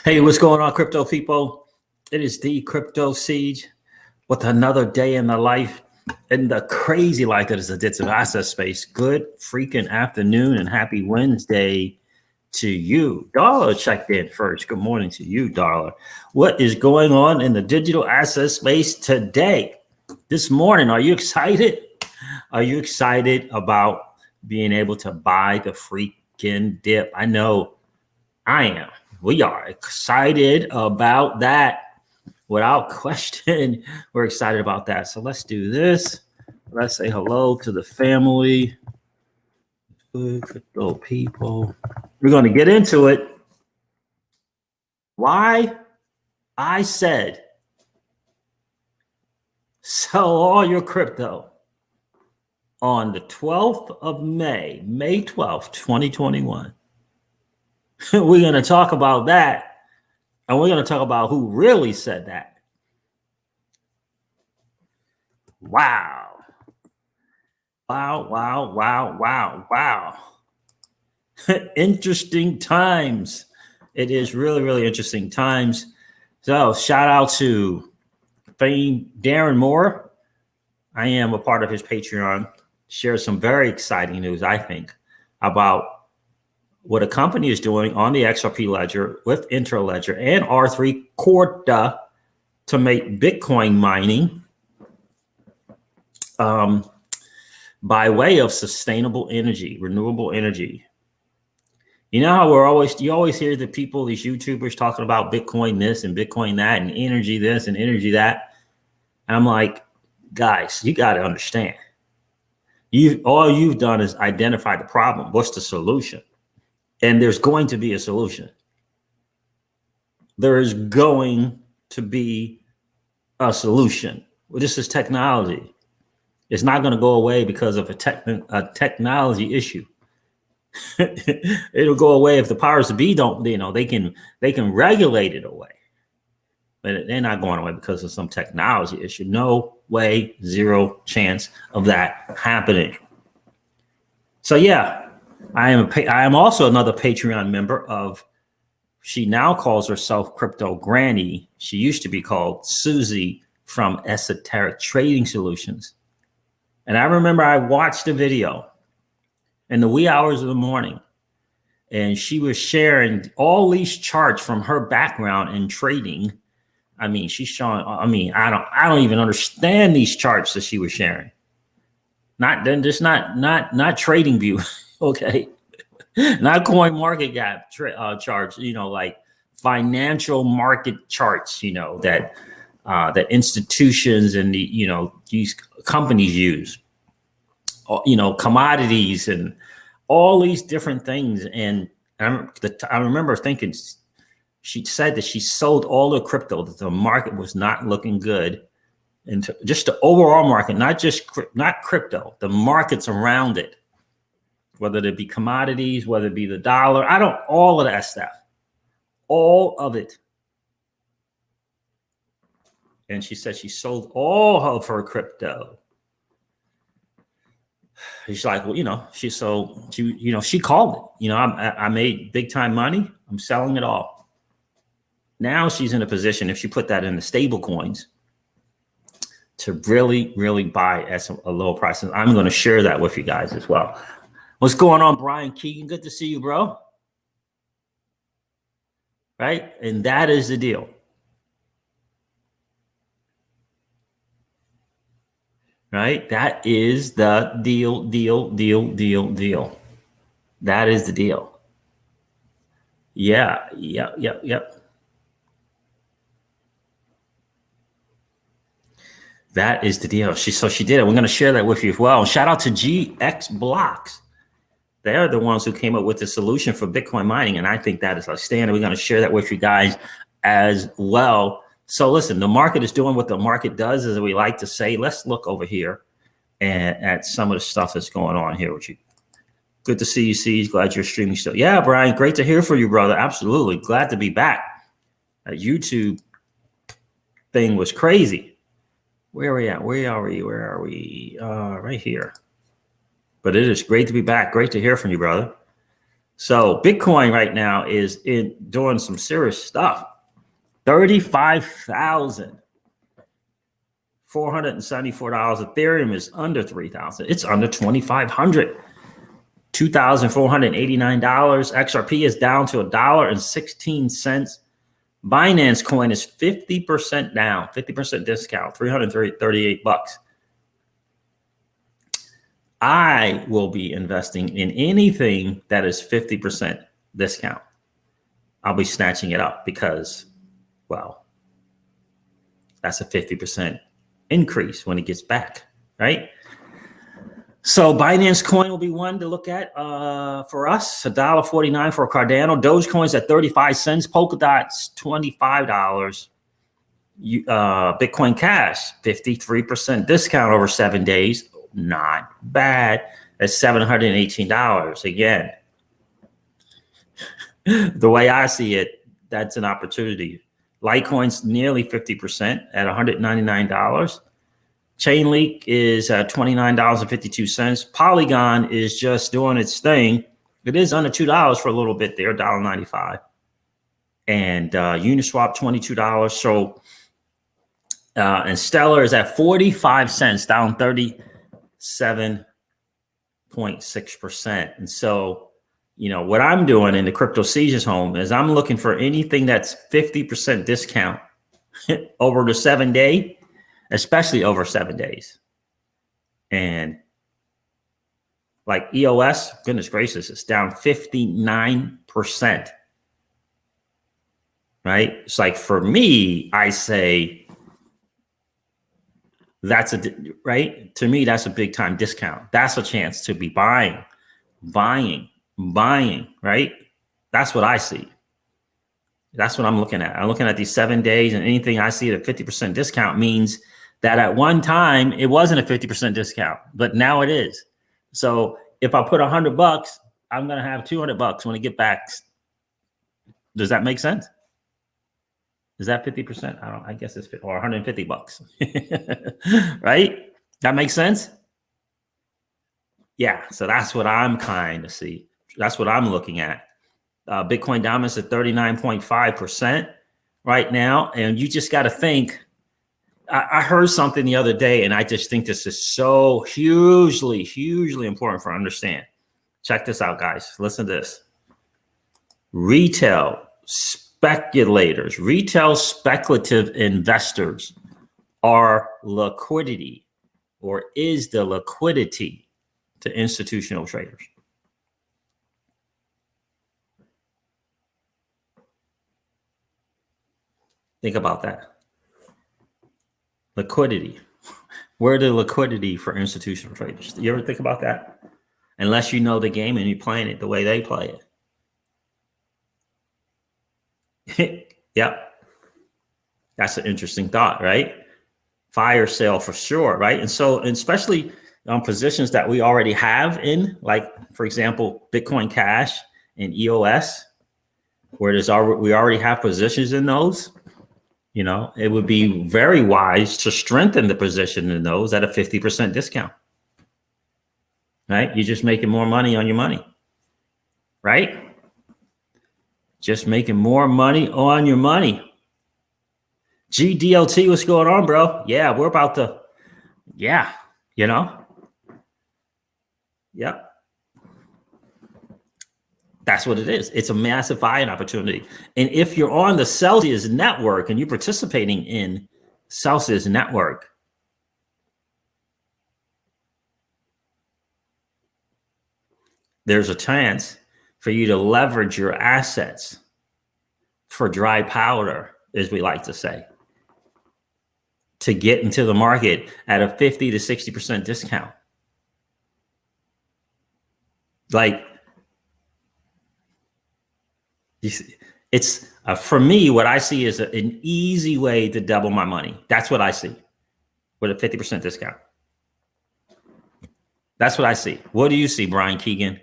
Hey, what's going on, crypto people? It is the Crypto Siege with another day in the life, in the crazy life that is the digital asset space. Good freaking afternoon and happy Wednesday to you. Dollar checked in first. Good morning to you, Dollar. What is going on in the digital asset space today? This morning, are you excited? Are you excited about being able to buy the freaking dip? I know I am. We are excited about that. Without question, we're excited about that. So let's do this. Let's say hello to the family. Good crypto people. We're going to get into it. Why I said sell all your crypto on the 12th of May, May 12th, 2021. We're going to talk about that. And we're going to talk about who really said that. Wow. Wow. Interesting times. It is really, really interesting times. So shout out to Fame Darren Moore. I am a part of his Patreon. Shares some very exciting news, I think, about what a company is doing on the XRP ledger with Interledger and R3 Corda to make Bitcoin mining by way of sustainable energy, renewable energy. You know how you always hear the people, these YouTubers talking about Bitcoin this and Bitcoin that and energy this and energy that. And I'm like, guys, you got to understand. All you've done is identify the problem. What's the solution? And there's going to be a solution. There is going to be a solution. Well, this is technology. It's not going to go away because of a technology issue. It'll go away if the powers that be don't, they can regulate it away. But they're not going away because of some technology issue. No way, zero chance of that happening. So yeah. I am also another Patreon member of, she now calls herself Crypto Granny. She used to be called Susie from Esoteric Trading Solutions. And I remember I watched a video in the wee hours of the morning, and she was sharing all these charts from her background in trading. I mean, she's showing, I don't even understand these charts that she was sharing. Not trading view. Okay, not coin market cap charts, like financial market charts, that institutions and these companies use, commodities and all these different things. And I remember thinking, she said that she sold all the crypto, that the market was not looking good. And just the overall market, not crypto, the markets around it. Whether it be commodities, whether it be the dollar, all of that stuff, all of it. And she said she sold all of her crypto. She's like, well, she called it. I made big time money. I'm selling it all. Now she's in a position, if she put that in the stable coins, to really, really buy at a low price. And I'm going to share that with you guys as well. What's going on, Brian Keegan? Good to see you, bro. Right? And that is the deal. Right? That is the deal. That is the deal. Yeah. That is the deal. She did it. We're going to share that with you as well. Shout out to GX Blocks. They're the ones who came up with the solution for Bitcoin mining. And I think that is outstanding. We're going to share that with you guys as well. So listen, the market is doing what the market does, as we like to say. Let's look over here and at some of the stuff that's going on here with you. Good to see you, Siege. Glad you're streaming still. Yeah, Brian, great to hear from you, brother. Absolutely. Glad to be back. That YouTube thing was crazy. Where are we at? Where are we? Right here. But it is great to be back. Great to hear from you, brother. So Bitcoin right now is doing some serious stuff. 35,474. Ethereum is under 3,000. It's under 2,500. $2,489. XRP is down to $1.16. Binance coin is 50% down, 50% discount, $338. I will be investing in anything that is 50% discount. I'll be snatching it up because, well, that's a 50% increase when it gets back, right? So Binance coin will be one to look at for us. $1.49 for Cardano. Dogecoin's at 35 cents. Polkadot's $25. Bitcoin Cash, 53% discount over 7 days. Not bad. At $718. Again, the way I see it, that's an opportunity. Litecoin's nearly 50% at $199. Chainlink is at $29.52. Polygon is just doing its thing. It is under $2 for a little bit there, $1.95. And Uniswap, $22. So, and Stellar is at 45 cents, down 37.6%. And so, you know, what I'm doing in the Crypto Seizures home is I'm looking for anything that's 50% discount over the 7 day, especially over 7 days. And like EOS, goodness gracious, it's down 59%. Right? It's like, for me, I say that's right? To me, that's a big time discount. That's a chance to be buying, right? That's what I see. That's what I'm looking at. I'm looking at these 7 days, and anything I see at a 50% discount means that at one time it wasn't a 50% discount, but now it is. So if I put $100, I'm going to have $200 when I get back. Does that make sense? Is that 50%? I guess it's or $150, right? That makes sense. Yeah. So that's what I'm kind of see. That's what I'm looking at. Bitcoin dominance at 39.5% right now. And you just got to think, I heard something the other day, and I just think this is so hugely important for understand. Check this out, guys. Listen to this. Retail speculators, retail speculative investors are liquidity, or is the liquidity to institutional traders. Think about that. Liquidity. Where the liquidity for institutional traders? You ever think about that? Unless you know the game and you're playing it the way they play it. Yep. That's an interesting thought, right? Fire sale for sure, right? And so, and especially on positions that we already have in, like, for example, Bitcoin Cash and EOS, where we already have positions in those. You know, it would be very wise to strengthen the position in those at a 50% discount, right? You're just making more money on your money, right? Just making more money on your money. GDLT, what's going on, bro? Yeah, we're about to, yeah, you know? Yep. That's what it is. It's a massive buying opportunity. And if you're on the Celsius network and you're participating in Celsius network, there's a chance for you to leverage your assets for dry powder, as we like to say, to get into the market at a 50 to 60% discount. Like, it's for me, what I see is an easy way to double my money. That's what I see with a 50% discount. That's what I see. What do you see, Brian Keegan?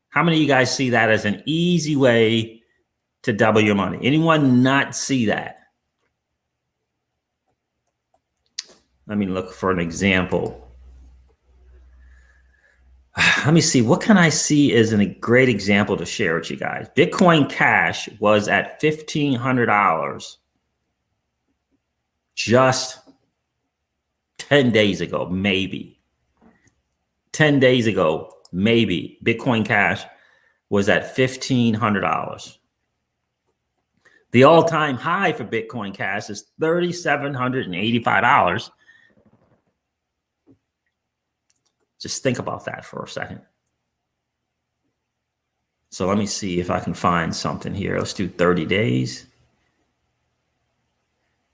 How many of you guys see that as an easy way to double your money? Anyone not see that? Let me look for an example. Let me see. What can I see as a great example to share with you guys? Bitcoin Cash was at $1,500 just 10 days ago, maybe. 10 days ago, maybe. Bitcoin Cash was at $1,500. The all-time high for Bitcoin Cash is $3,785. Just think about that for a second. So let me see if I can find something here. Let's do 30 days.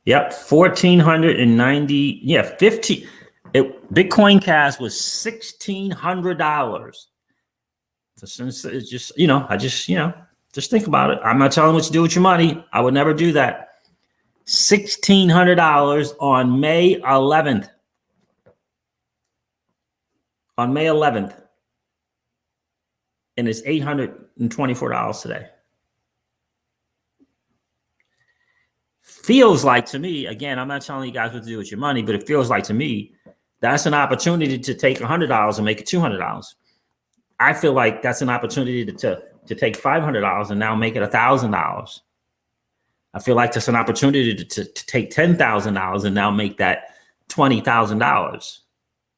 Yep, 1,490. Yeah, 15. Bitcoin Cash was $1,600. So since it's just, just think about it. I'm not telling you what to do with your money. I would never do that. $1,600 on May 11th. On May 11th. And it's $824 today. Feels like to me, again, I'm not telling you guys what to do with your money, but it feels like to me, that's an opportunity to take $100 and make it $200. I feel like that's an opportunity to take $500 and now make it $1,000. I feel like that's an opportunity to take $10,000 and now make that $20,000.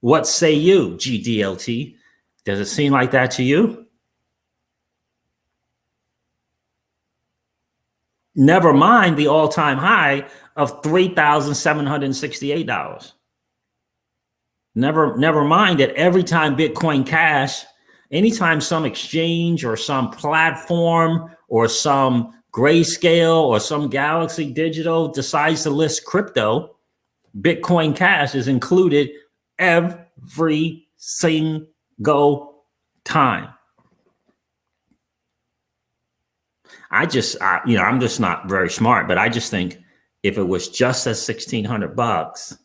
What say you, GDLT? Does it seem like that to you? Never mind the all-time high of $3,768. Never mind that every time Bitcoin Cash, anytime some exchange or some platform or some Grayscale or some Galaxy Digital decides to list crypto, Bitcoin Cash is included every single time. I'm just not very smart, but I just think if it was just at $1,600,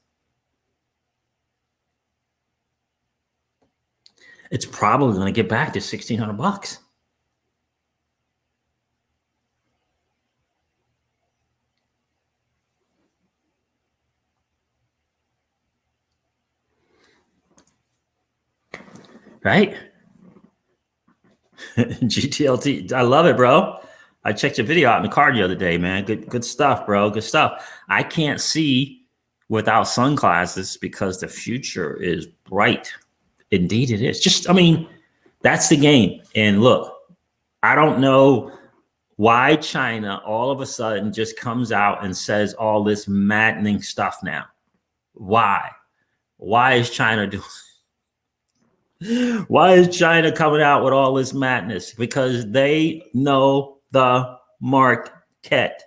it's probably going to get back to $1,600. Right? GTLT, I love it, bro. I checked your video out in the car the other day, man. Good stuff, bro. Good stuff. I can't see without sunglasses because the future is bright. Indeed it is. That's the game. And look, I don't know why China all of a sudden just comes out and says all this maddening stuff now. Why? Why is China doing? Why is China coming out with all this madness? Because they know the market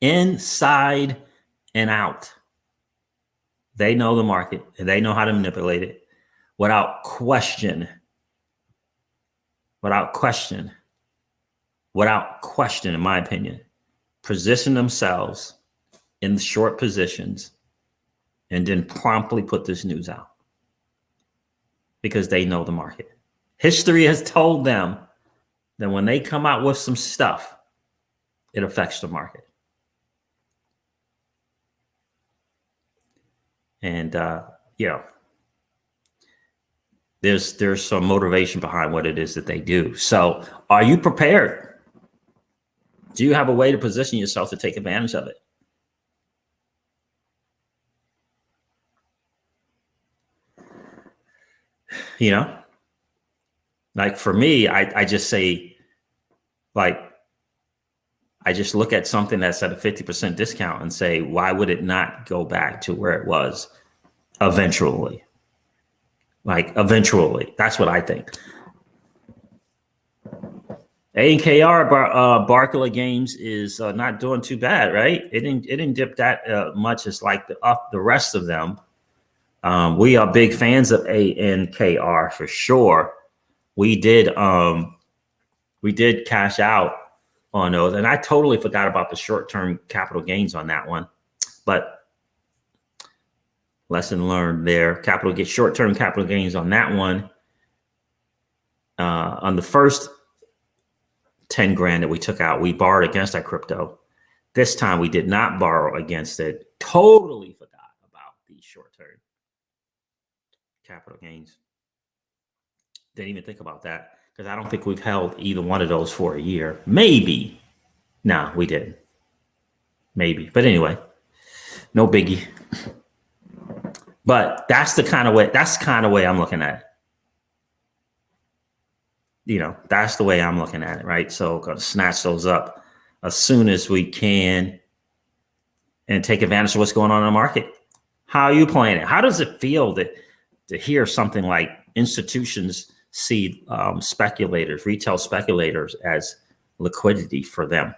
inside and out. They know the market and they know how to manipulate it without question, in my opinion. Position themselves in short positions and then promptly put this news out because they know the market. History has told them that when they come out with some stuff, it affects the market. And, there's some motivation behind what it is that they do. So are you prepared? Do you have a way to position yourself to take advantage of it? Like for me, I just say, like, I just look at something that's at a 50% discount and say, why would it not go back to where it was eventually? Like eventually, that's what I think. ANKR Barclay Games is not doing too bad, right? It didn't dip that much as like the rest of them. We are big fans of ANKR for sure. We did cash out on those, and I totally forgot about the short-term capital gains on that one. But lesson learned there. Short-term capital gains on that one. On the first 10 grand that we took out, we borrowed against that crypto. This time we did not borrow against it. Totally forgot about the short-term capital gains. Didn't even think about that because I don't think we've held either one of those for a year. Maybe. No, we didn't. Maybe. But anyway, no biggie. But that's the kind of way I'm looking at it. You know, that's the way I'm looking at it, right? So gonna snatch those up as soon as we can and take advantage of what's going on in the market. How are you playing it? How does it feel to hear something like institutions see speculators, retail speculators as liquidity for them?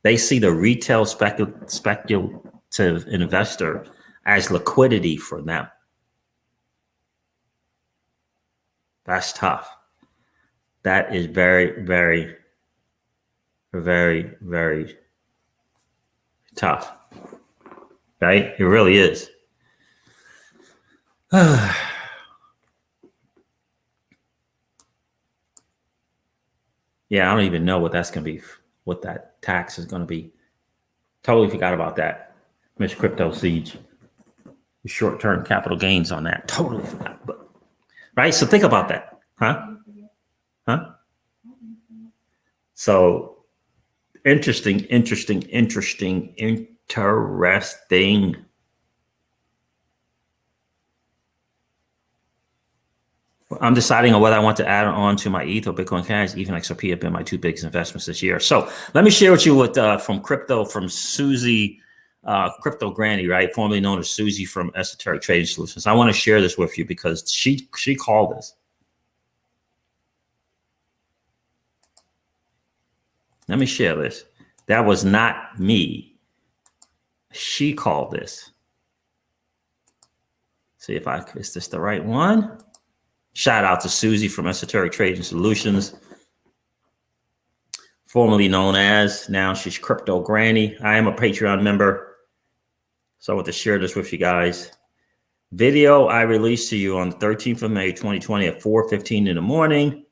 They see the retail speculative investor as liquidity for them. That's tough. That is very, very, very, very tough. Right? It really is. Yeah, I don't even know what that's going to be, what that tax is going to be. Totally forgot about that. Mr. Crypto Siege. Short-term capital gains on that. Totally forgot. But, right? So think about that. Huh? So interesting. I'm deciding on whether I want to add on to my ETH or Bitcoin Cash. Even XRP have been my two biggest investments this year. So let me share with you what from Susie, Crypto Granny, right? Formerly known as Susie from Esoteric Trading Solutions. I want to share this with you because she called this. Let me share this. That was not me. She called this. See if is this the right one? Shout out to Susie from Esoteric Trading Solutions. Formerly known as, now she's Crypto Granny. I am a Patreon member. So I want to share this with you guys. Video I released to you on the 13th of May, 2020 at 4:15 in the morning.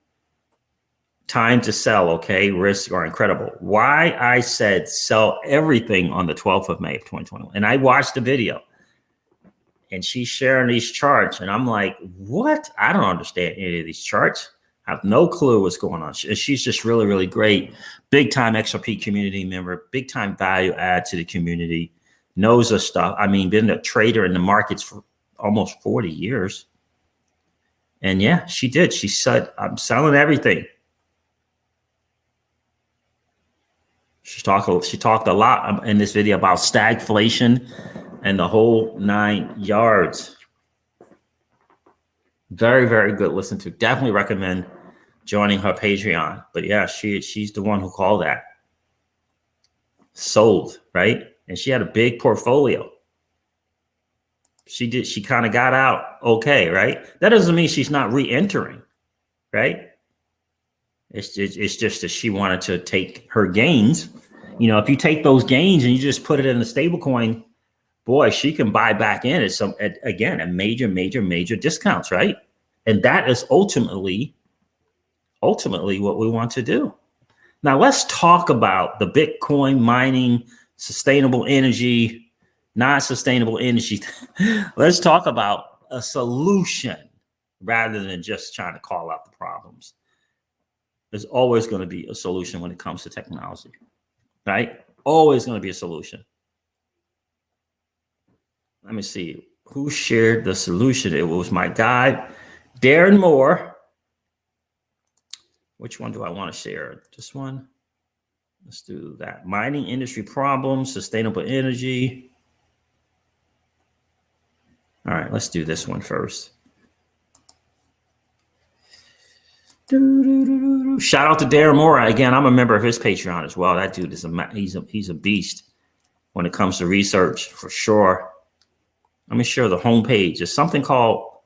Time to sell, okay? Risks are incredible. Why I said sell everything on the 12th of May of 2021. And I watched the video. And she's sharing these charts. And I'm like, what? I don't understand any of these charts. I have no clue what's going on. She's just really, really great. Big time XRP community member. Big time value add to the community. Knows her stuff. I mean, been a trader in the markets for almost 40 years. And yeah, she did. She said, I'm selling everything. She talked a lot in this video about stagflation and the whole 9 yards. Very, very good listen to. Definitely recommend joining her Patreon. But yeah, she's the one who called that. Sold, right? And she had a big portfolio. She kind of got out okay, right? That doesn't mean she's not re-entering, right? It's just that she wanted to take her gains. You know, if you take those gains and you just put it in the stable coin, boy, she can buy back in at major discounts, right? And that is ultimately what we want to do. Now let's talk about the Bitcoin mining, sustainable energy, non-sustainable energy. Let's talk about a solution rather than just trying to call out the problems. There's always going to be a solution when it comes to technology, right? Always going to be a solution. Let me see who shared the solution. It was my guy, Darren Moore. Which one do I want to share? This one? Let's do that. Mining industry problems, sustainable energy. All right, let's do this one first. Shout out to Darren Moore. Again, I'm a member of his Patreon as well. That dude is he's a beast when it comes to research for sure. Let me share the homepage. There's something called,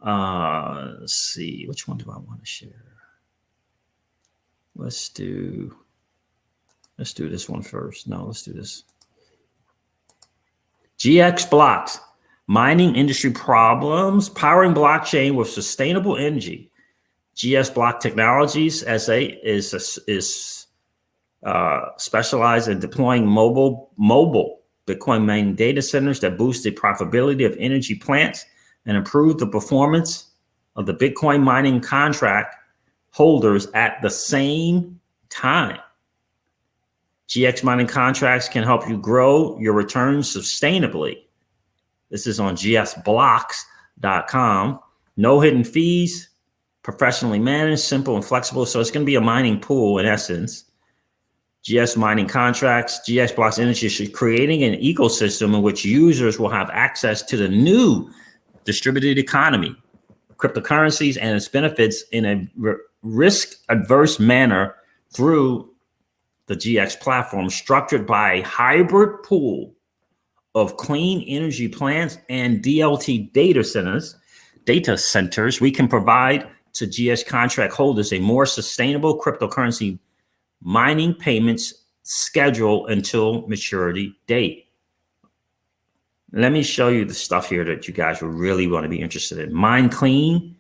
let's see, which one do I want to share? Let's do this one first. No, let's do this. GX Blocks, mining industry problems, powering blockchain with sustainable energy. GS Block Technologies SA is specialized in deploying mobile Bitcoin mining data centers that boost the profitability of energy plants and improve the performance of the Bitcoin mining contract holders at the same time. GX mining contracts can help you grow your returns sustainably. This is on gsblocks.com. No hidden fees, professionally managed, simple and flexible. So it's going to be a mining pool in essence. GX mining contracts, GX Blocks Energy is creating an ecosystem in which users will have access to the new distributed economy, cryptocurrencies, and its benefits in a risk-averse manner through the GX platform, structured by a hybrid pool of clean energy plants and DLT data centers. We can provide to GX contract holders a more sustainable cryptocurrency mining payments schedule until maturity date. Let me show you the stuff here that you guys will really want to be interested in. Mine clean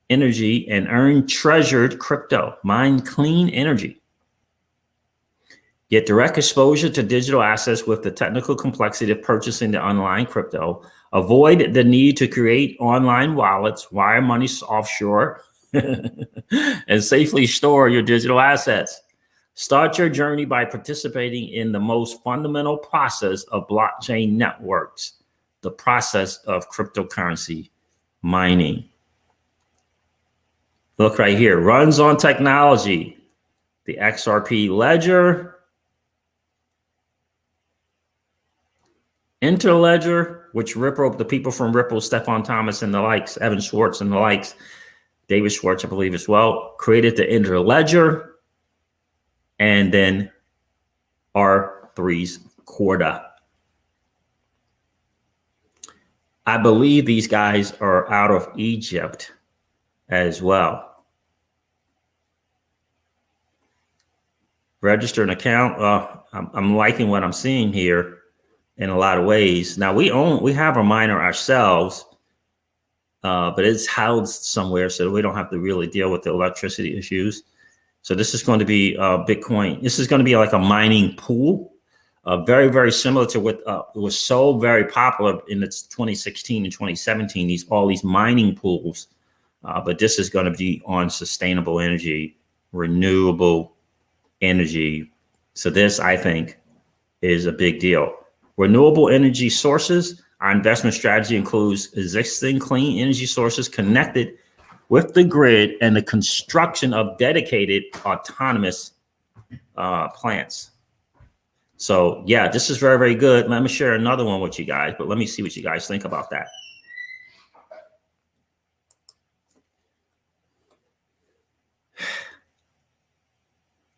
energy and earn treasured crypto. Mine clean energy. Get direct exposure to digital assets with the technical complexity of purchasing the online crypto. Avoid the need to create online wallets, wire money offshore, and safely store your digital assets. Start your journey by participating in the most fundamental process of blockchain networks, the process of cryptocurrency mining. Look right here, runs on technology, the XRP ledger, Interledger, which Ripple, the people from Ripple, Stefan Thomas and the likes, Evan Schwartz and the likes, David Schwartz, I believe as well, created the Interledger, and then R3's Corda. I believe these guys are out of Egypt as well. Register an account. I'm liking what I'm seeing here in a lot of ways. Now we have a miner ourselves, but it's housed somewhere, so we don't have to really deal with the electricity issues. So this is going to be Bitcoin. This is going to be like a mining pool, very, very similar to what was so very popular in its 2016 and 2017. All these mining pools, but this is going to be on sustainable energy, renewable energy. So this, I think, is a big deal. Renewable energy sources. Our investment strategy includes existing clean energy sources connected with the grid and the construction of dedicated autonomous plants. So yeah, this is very, very good. Let me share another one with you guys, but let me see what you guys think about that.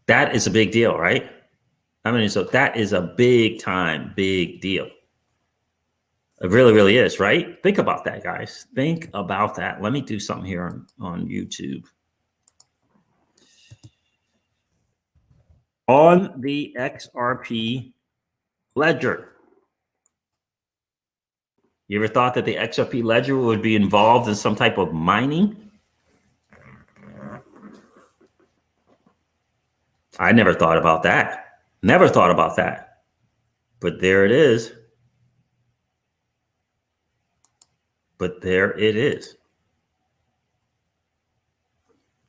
That is a big deal, right? I mean, so that is a big deal. It really, really is, right? Think about that, guys. Think about that. Let me do something here on YouTube. On the XRP ledger. You ever thought that the XRP ledger would be involved in some type of mining? I never thought about that. Never thought about that. But there it is. But there it is.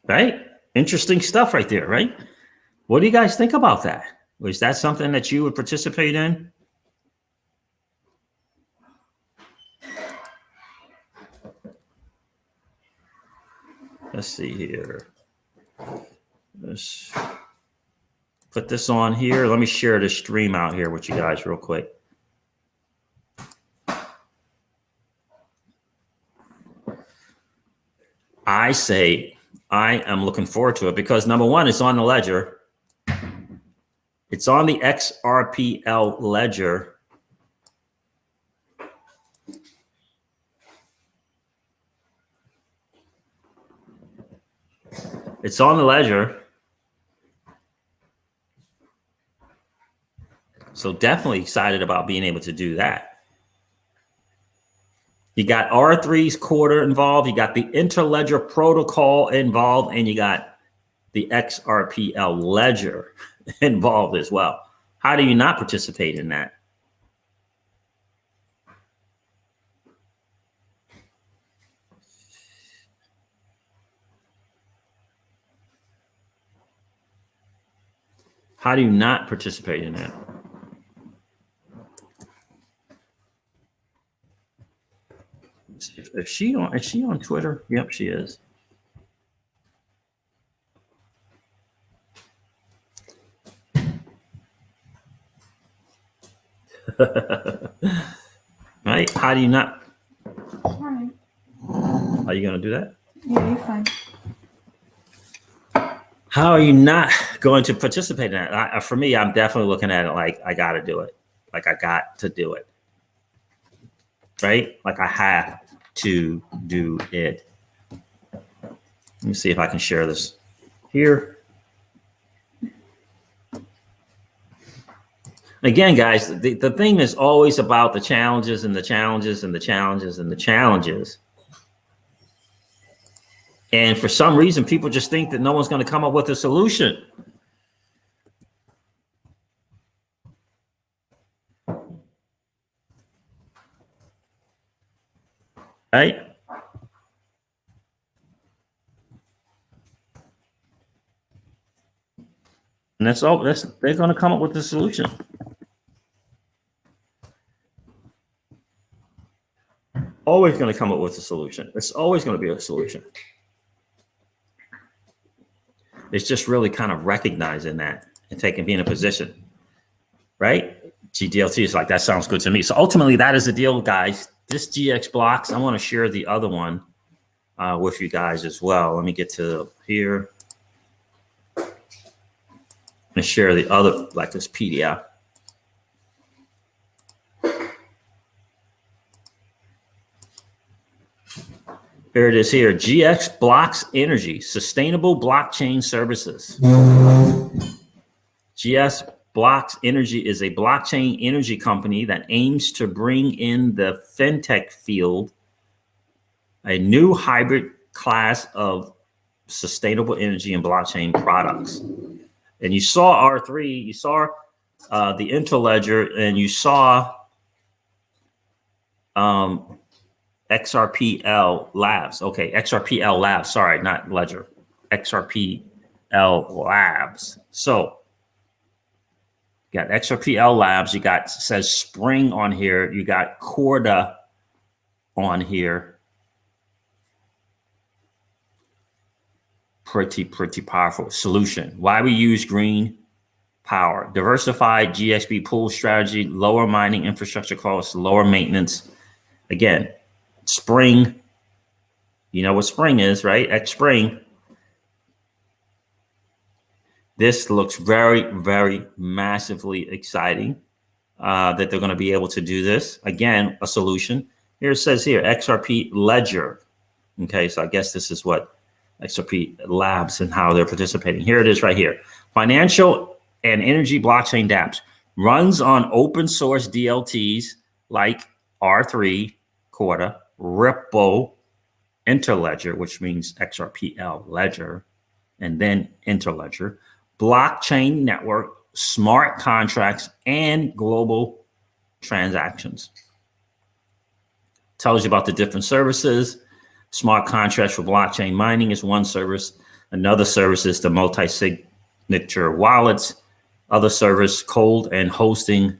Right? Interesting stuff right there, right? What do you guys think about that? Was that something that you would participate in? Let's see here. Let's put this on here. Let me share the stream out here with you guys real quick. I say I am looking forward to it because number one, it's on the ledger. It's on the XRPL ledger. It's on the ledger. So definitely excited about being able to do that. You got R3's Corda involved. You got the Interledger protocol involved, and you got the XRPL ledger involved as well. How do you not participate in that? How do you not participate in that? Is she on Twitter? Yep, she is. Right? How do you not? Fine. Are you going to do that? Yeah, you're fine. How are you not going to participate in that? For me, I'm definitely looking at it like I got to do it. Like I got to do it. Right? Like I have to do it. Let me see if I can share this here. Again, guys, the thing is always about the challenges and the challenges and the challenges and the challenges. And for some reason, people just think that no one's going to come up with a solution. Right? And that's all. They're going to come up with a solution. Always going to come up with a solution. It's always going to be a solution. It's just really kind of recognizing that and being a position, right? GDLT is like, that sounds good to me. So ultimately, that is the deal, guys. This GX blocks. I want to share the other one with you guys as well. Let me get to here and share the other, like this PDF. Here it is here. GX Blocks Energy, Sustainable Blockchain Services. GX Blocks Energy is a blockchain energy company that aims to bring in the fintech field a new hybrid class of sustainable energy and blockchain products. And you saw R3, you saw the Interledger, and you saw XRPL Labs. Okay, XRPL Labs. Sorry, not Ledger. XRPL Labs. So you got XRPL Labs. You got, says Spring on here. You got Corda on here. Pretty powerful solution. Why we use green power? Diversified GXP pool strategy, lower mining infrastructure costs, lower maintenance. Again, Spring, you know what Spring is, right? X Spring. This looks very massively exciting that they're going to be able to do this. Again, a solution. Here it says here, XRP Ledger. Okay, so I guess this is what XRP Labs and how they're participating. Here it is right here. Financial and energy blockchain dApps runs on open source DLTs like R3, Corda, Ripple, Interledger, which means XRPL Ledger, and then Interledger, blockchain network, smart contracts, and global transactions. Tells you about the different services. Smart contracts for blockchain mining is one service. Another service is the multi-signature wallets. Other service, cold and hosting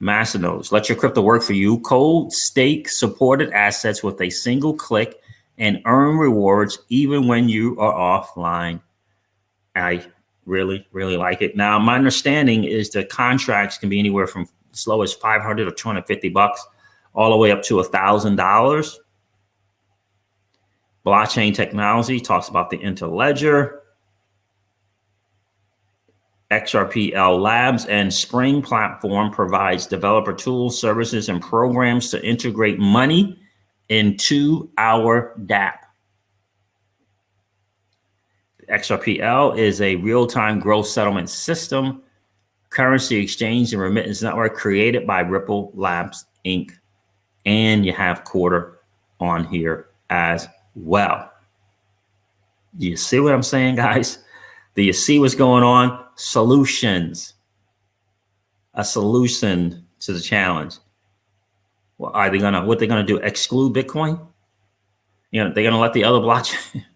masternodes. Let your crypto work for you. Cold stake supported assets with a single click and earn rewards even when you are offline. I really like it. Now, my understanding is the contracts can be anywhere from as low as $500 or $250 all the way up to $1,000. Blockchain technology talks about the Interledger. XRPL Labs and Spring platform provides developer tools, services, and programs to integrate money into our dApp. XRPL is a real-time gross settlement system, currency exchange and remittance network created by Ripple Labs, Inc. And you have Corda on here as well. Do you see what I'm saying, guys? Do you see what's going on? Solutions. A solution to the challenge. Well, what are they gonna do? Exclude Bitcoin? You know, they're gonna let the other blockchain.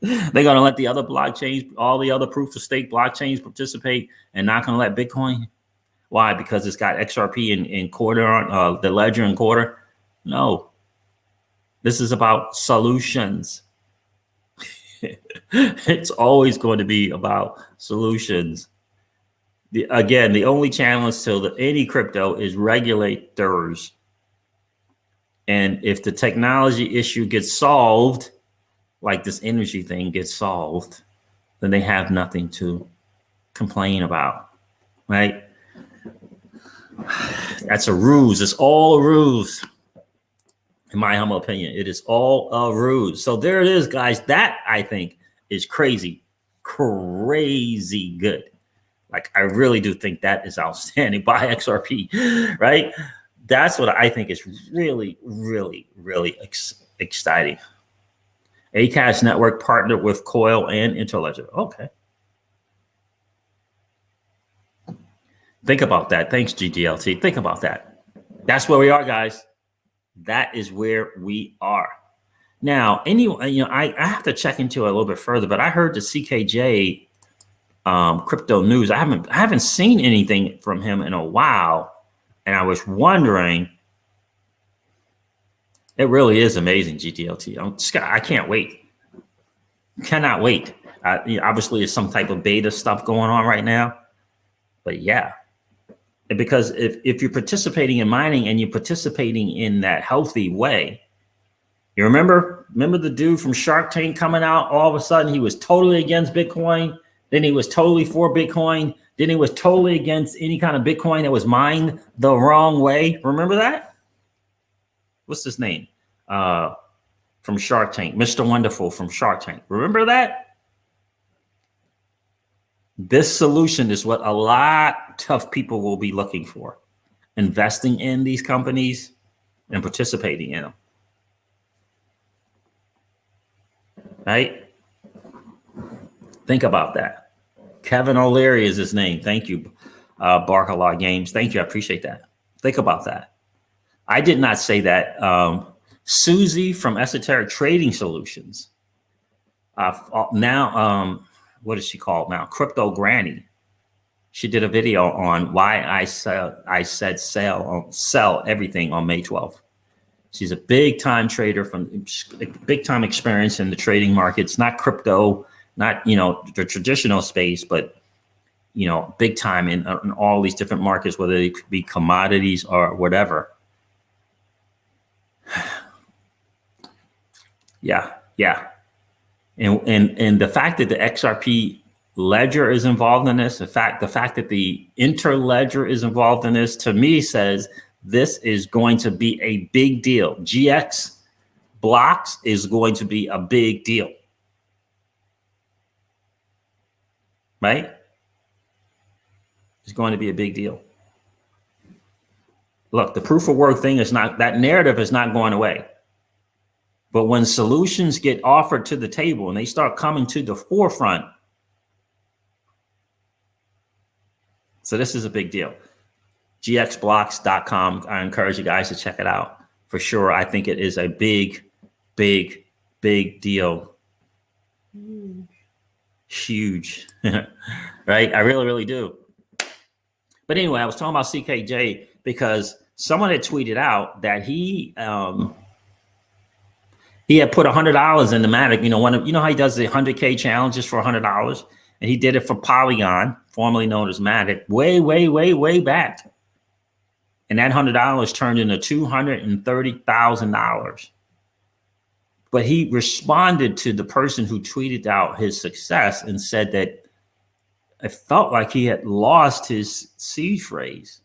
They're going to let the other blockchains, all the other proof of stake blockchains participate and not going to let Bitcoin. Why? Because it's got XRP in quarter on the ledger and quarter. No, this is about solutions. It's always going to be about solutions. Again, the only challenge to any crypto is regulators. And if the technology issue gets solved, like this energy thing gets solved, then they have nothing to complain about, right? That's a ruse. It's all a ruse. In my humble opinion, it is all a ruse. So there it is, guys. That I think is crazy good. Like, I really do think that is outstanding. Buy XRP, right? That's what I think is really, really, really exciting. ACAS network partnered with Coil and Interledger. Okay. Think about that. Thanks, GDLT. Think about that. That's where we are, guys. That is where we are. Now, I have to check into it a little bit further, but I heard the CKJ crypto news. I haven't seen anything from him in a while, and I was wondering. It really is amazing, GTLT. I can't wait. Cannot wait. Obviously, there's some type of beta stuff going on right now, but yeah. Because if you're participating in mining and you're participating in that healthy way, you remember the dude from Shark Tank coming out, all of a sudden he was totally against Bitcoin, then he was totally for Bitcoin, then he was totally against any kind of Bitcoin that was mined the wrong way. Remember that? What's his name? From Shark Tank, Mr. Wonderful from Shark Tank. Remember that? This solution is what a lot of people will be looking for, investing in these companies and participating in them. Right? Think about that. Kevin O'Leary is his name. Thank you, Barcala Games. Thank you. I appreciate that. Think about that. I did not say that. Susie from Esoteric Trading Solutions. What is she called now? Crypto Granny. She did a video on why I said sell everything on May 12th. She's a big time trader from big time experience in the trading markets, not crypto, not, the traditional space, but, big time in all these different markets, whether they could be commodities or whatever. Yeah. And the fact that the XRP ledger is involved in this, the fact that the interledger is involved in this, to me says this is going to be a big deal. GX blocks is going to be a big deal. Right? It's going to be a big deal. Look, the proof of work thing that narrative is not going away. But when solutions get offered to the table and they start coming to the forefront, so this is a big deal. gxblocks.com. I encourage you guys to check it out for sure. I think it is a big, big, big deal. Huge. Right? I really, really do. But anyway, I was talking about CKJ because someone had tweeted out that he had put $100 in the Matic. You know how he does the 100K challenges for $100, and he did it for Polygon, formerly known as Matic, way back. And that $100 turned into $230,000. But he responded to the person who tweeted out his success and said that it felt like he had lost his seed phrase.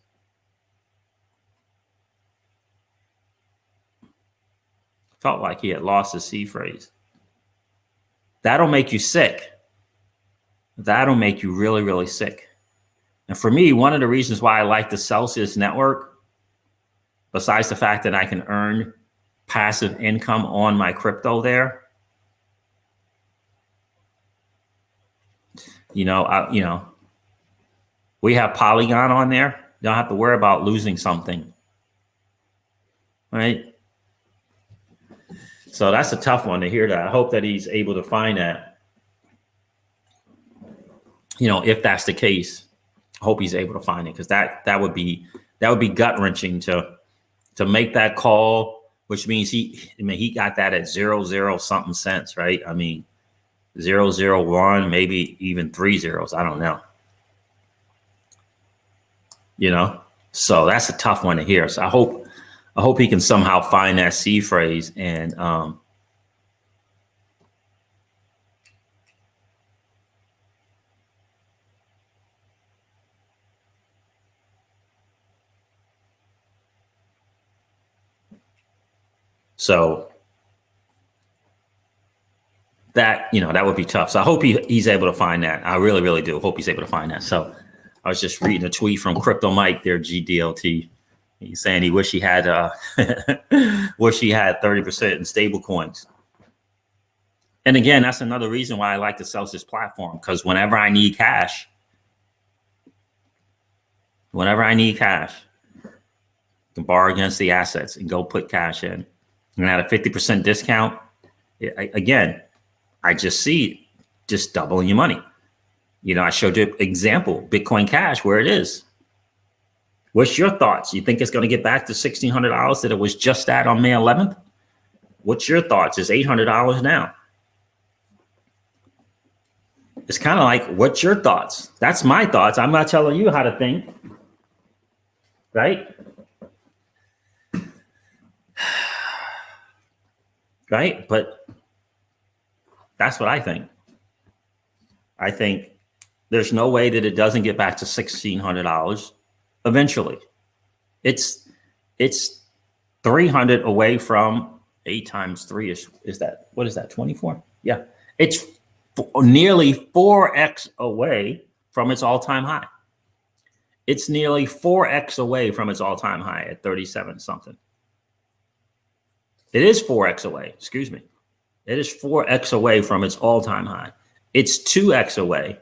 Felt like he had lost his seed phrase. That'll make you sick. That'll make you really, really sick. And for me, one of the reasons why I like the Celsius network, besides the fact that I can earn passive income on my crypto there, we have Polygon on there. You don't have to worry about losing something, right? So that's a tough one to hear that. I hope that he's able to find that. if that's the case, I hope he's able to find it, because that would be gut wrenching to make that call, which means he got that at 0 something cents, right? I mean, 001, maybe even 3 zeros. I don't know. So that's a tough one to hear. So I hope he can somehow find that C phrase and so that would be tough. So I hope he's able to find that. I really, really do hope he's able to find that. So I was just reading a tweet from Crypto Mike there, GDLT. He's saying he wish he had 30% in stable coins. And again, that's another reason why I like the Celsius platform, because whenever I need cash, I can borrow against the assets and go put cash in. And at a 50% discount, again, I just see just doubling your money. I showed you an example, Bitcoin Cash, where it is. What's your thoughts? You think it's going to get back to $1,600 that it was just at on May 11th? What's your thoughts? It's $800 now. It's kind of like, what's your thoughts? That's my thoughts. I'm not telling you how to think, right? Right? But that's what I think. I think there's no way that it doesn't get back to $1,600 eventually. It's 300 away from 8 times 3 is that, what is that, 24? Yeah. It's nearly 4x away from its all-time high. It's nearly 4x away from its all-time high at 37 something. It is 4x away, excuse me. It is 4x away from its all-time high. It's 2x away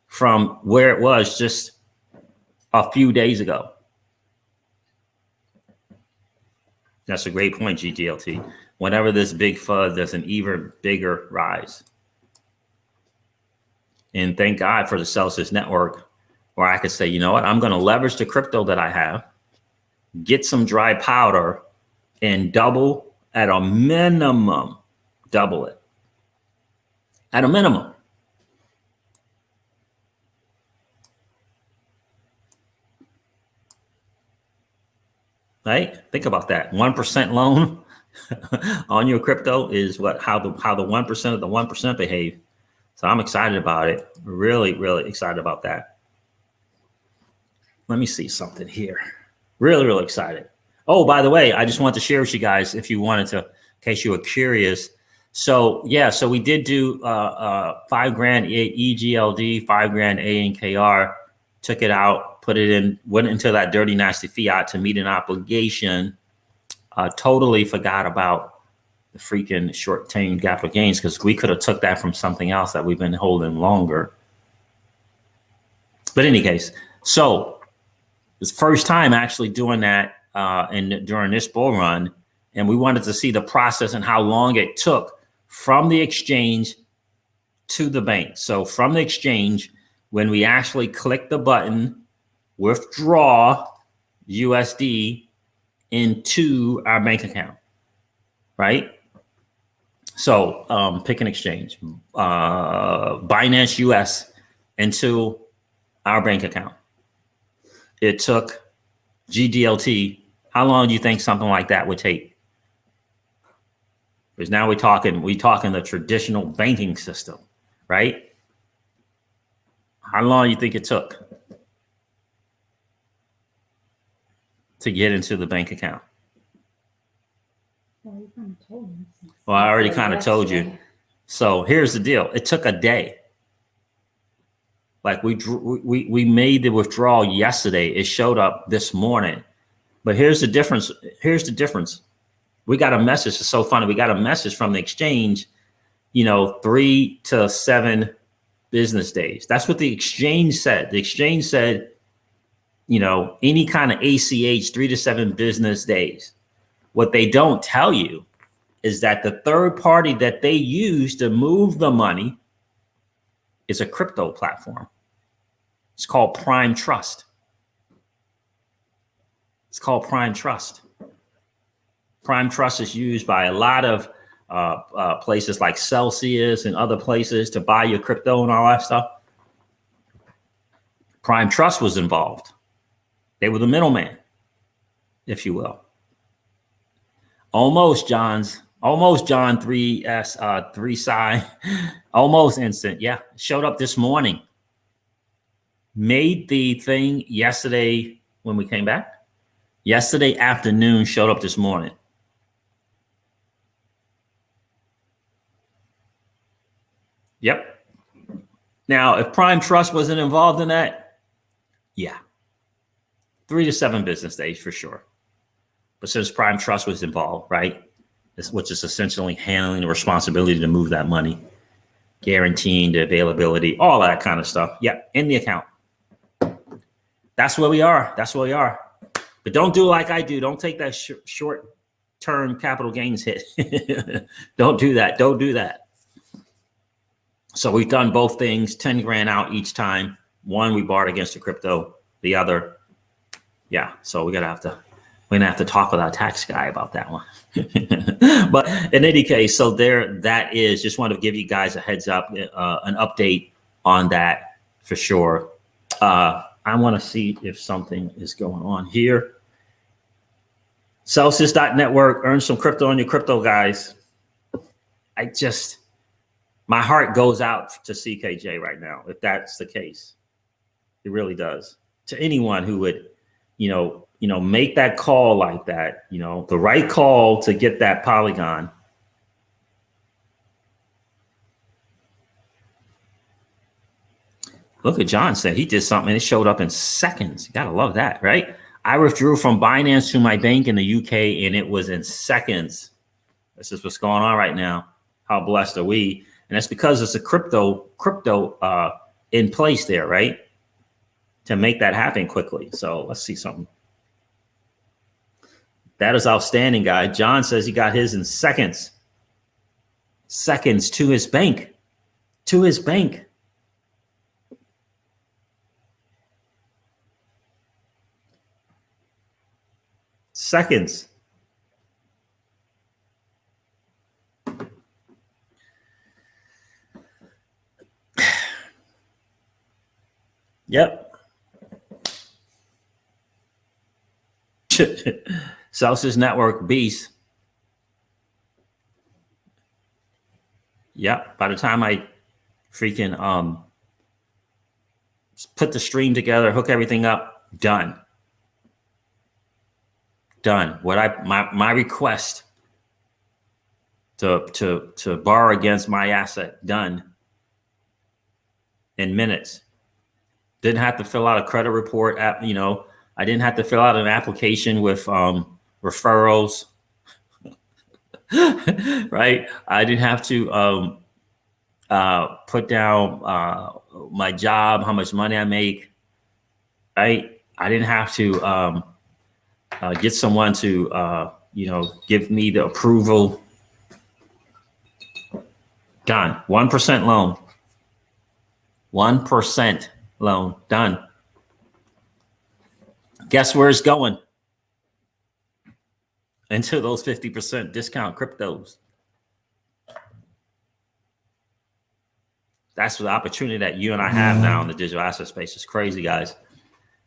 from where it was just a few days ago. That's a great point, GTLT. Whenever this big FUD, there's an even bigger rise. And thank God for the Celsius network, where I could say, you know what, I'm going to leverage the crypto that I have, get some dry powder, and double at a minimum, double it at a minimum. Right? Think about that. 1% loan on your crypto is how the 1% of the 1% behave. So I'm excited about it. Really, really excited about that. Let me see something here. Really, really excited. Oh, by the way, I just want to share with you guys, if you wanted to, in case you were curious. So yeah, so we did do $5,000 EGLD, $5,000 ANKR, took it out, put it in, went into that dirty, nasty fiat to meet an obligation. Totally forgot about the freaking short-term capital gains, because we could have took that from something else that we've been holding longer. But in any case, so it's first time actually doing that during this bull run, and we wanted to see the process and how long it took from the exchange to the bank. So from the exchange, when we actually click the button, withdraw USD into our bank account, right? So pick an exchange, Binance US into our bank account. It took GDLT. How long do you think something like that would take? Because now we talking the traditional banking system, right? How long do you think it took to get into the bank account? Well, you kind of told me. Well, I already kind of told you. So here's the deal. It took a day. Like we made the withdrawal yesterday. It showed up this morning. But here's the difference. We got a message. It's so funny. We got a message from the exchange, 3 to 7 business days. That's what the exchange said. The exchange said, any kind of ACH, 3 to 7 business days. What they don't tell you is that the third party that they use to move the money is a crypto platform. It's called Prime Trust. It's called Prime Trust. Prime Trust is used by a lot of places like Celsius and other places to buy your crypto and all that stuff. Prime Trust was involved. They were the middleman, if you will. Almost John 3S 3 Psi, almost instant. Yeah, showed up this morning. Made the thing yesterday when we came back. Yesterday afternoon, showed up this morning. Yep. Now, if Prime Trust wasn't involved in that, yeah, 3 to 7 business days for sure. But since Prime Trust was involved, right, which is essentially handling the responsibility to move that money, guaranteeing the availability, all that kind of stuff. Yeah, in the account. That's where we are. That's where we are. But don't do like I do. Don't take that short-term capital gains hit. Don't do that. Don't do that. So we've done both things, 10 grand out each time. One, we bought against the crypto. The other, yeah. So we're gonna have to talk with our tax guy about that one. But in any case, so that is, just want to give you guys a heads up, an update on that for sure. I want to see if something is going on here. Celsius.network, earn some crypto on your crypto, guys. My heart goes out to CKJ right now, if that's the case. It really does. To anyone who would, make that call like that, the right call to get that Polygon. Look at John said he did something and it showed up in seconds. You gotta love that, right? I withdrew from Binance to my bank in the UK and it was in seconds. This is what's going on right now. How blessed are we? And that's because it's a crypto in place there, right? To make that happen quickly. So let's see something. That is outstanding, guy. John says he got his in seconds. Seconds to his bank. To his bank. Seconds. Yep. Celsius Network beast. Yep. By the time I freaking put the stream together, hook everything up, done. Done. My request to borrow against my asset, done in minutes. Didn't have to fill out a credit report. I didn't have to fill out an application with referrals, right? I didn't have to put down my job, how much money I make, right? I didn't have to get someone to, give me the approval. Done. 1% loan. 1% loan. Done. Guess where it's going? Into those 50% discount cryptos. That's the opportunity that you and I have now in the digital asset space. It's crazy, guys.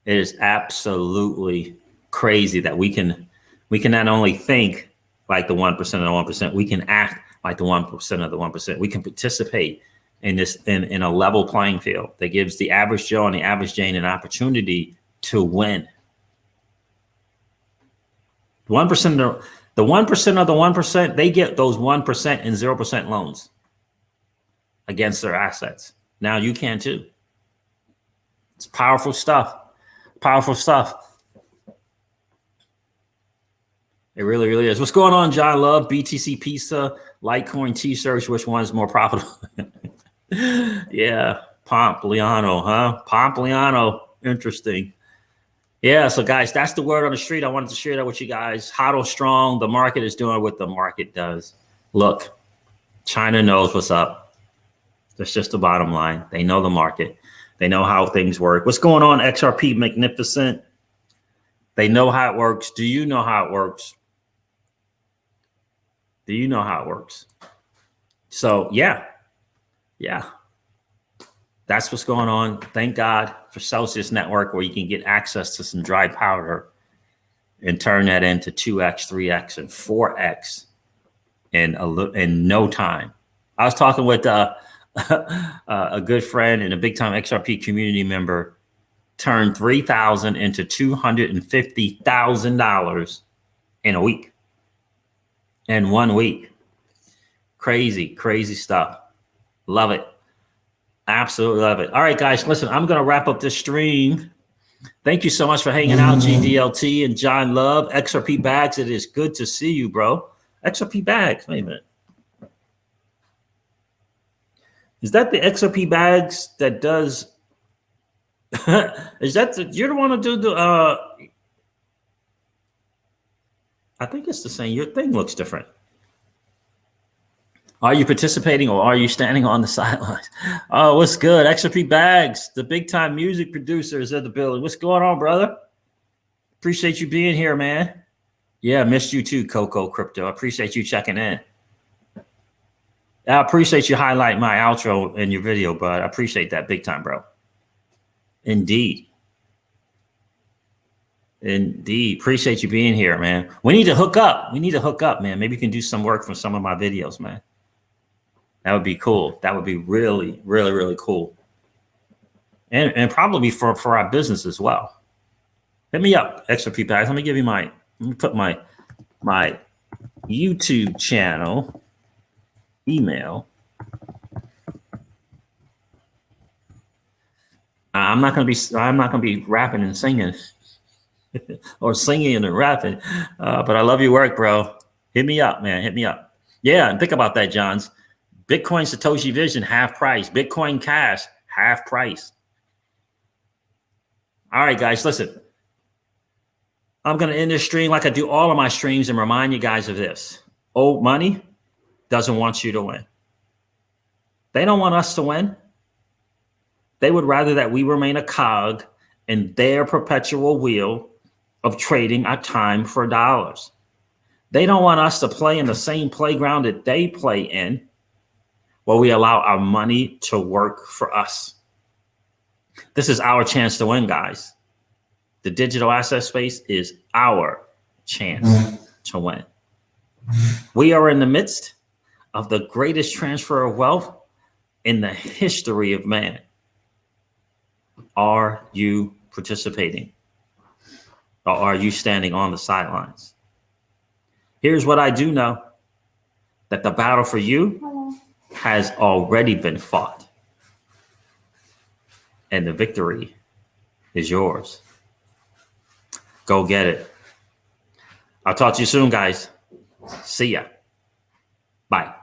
It is absolutely crazy that we can not only think like the 1% of the 1%, we can act like the 1% of the 1%. We can participate in this in a level playing field that gives the average Joe and the average Jane an opportunity to win. 1% of the 1%, they get those 1% and 0% loans against their assets. Now you can too. It's powerful stuff. Powerful stuff. It really, really is. What's going on, John Love? BTC Pizza, Litecoin T-Search. Which one is more profitable? Yeah, Pompliano, huh? Pompliano. Interesting. Yeah, so guys, that's the word on the street. I wanted to share that with you guys. Hodl strong. The market is doing what the market does. Look, China knows what's up. That's just the bottom line. They know the market. They know how things work. What's going on, XRP Magnificent? They know how it works. Do you know how it works? Do you know how it works? So, yeah. That's what's going on. Thank God for Celsius Network, where you can get access to some dry powder and turn that into 2x, 3x, and 4x in no time. I was talking with a good friend and a big time XRP community member, turned $3,000 into $250,000 in a week. In 1 week. Crazy stuff. Love it. Absolutely love it. All right, guys, listen, I'm going to wrap up this stream. Thank you so much for hanging out, GDLT and John Love. XRP Bags, it is good to see you, bro. XRP Bags, wait a minute. Is that the XRP Bags that does? Is that you're the one to do the? I think it's the same. Your thing looks different. Are you participating or are you standing on the sidelines? Oh, what's good? XRP Bags, the big time music producer, is at the building. What's going on, brother? Appreciate you being here, man. Yeah, missed you too, Coco Crypto. I appreciate you checking in. I appreciate you highlighting my outro in your video, bud. I appreciate that big time, bro. Indeed. Appreciate you being here, man. We need to hook up. Man. Maybe you can do some work from some of my videos, man. That would be cool. That would be really, really, really cool. And probably for our business as well. Hit me up, XRP Bags. Let me put my YouTube channel email. I'm not gonna be rapping and singing or singing and rapping, but I love your work, bro. Hit me up, man. Hit me up. Yeah, and think about that, Johns. Bitcoin Satoshi Vision, half price. Bitcoin Cash, half price. All right, guys, listen. I'm going to end this stream like I do all of my streams and remind you guys of this. Old money doesn't want you to win. They don't want us to win. They would rather that we remain a cog in their perpetual wheel of trading our time for dollars. They don't want us to play in the same playground that they play in, where we allow our money to work for us. This is our chance to win, guys. The digital asset space is our chance to win. We are in the midst of the greatest transfer of wealth in the history of man. Are you participating? Or are you standing on the sidelines? Here's what I do know, that the battle for you has already been fought. And the victory is yours. Go get it. I'll talk to you soon, guys. See ya. Bye.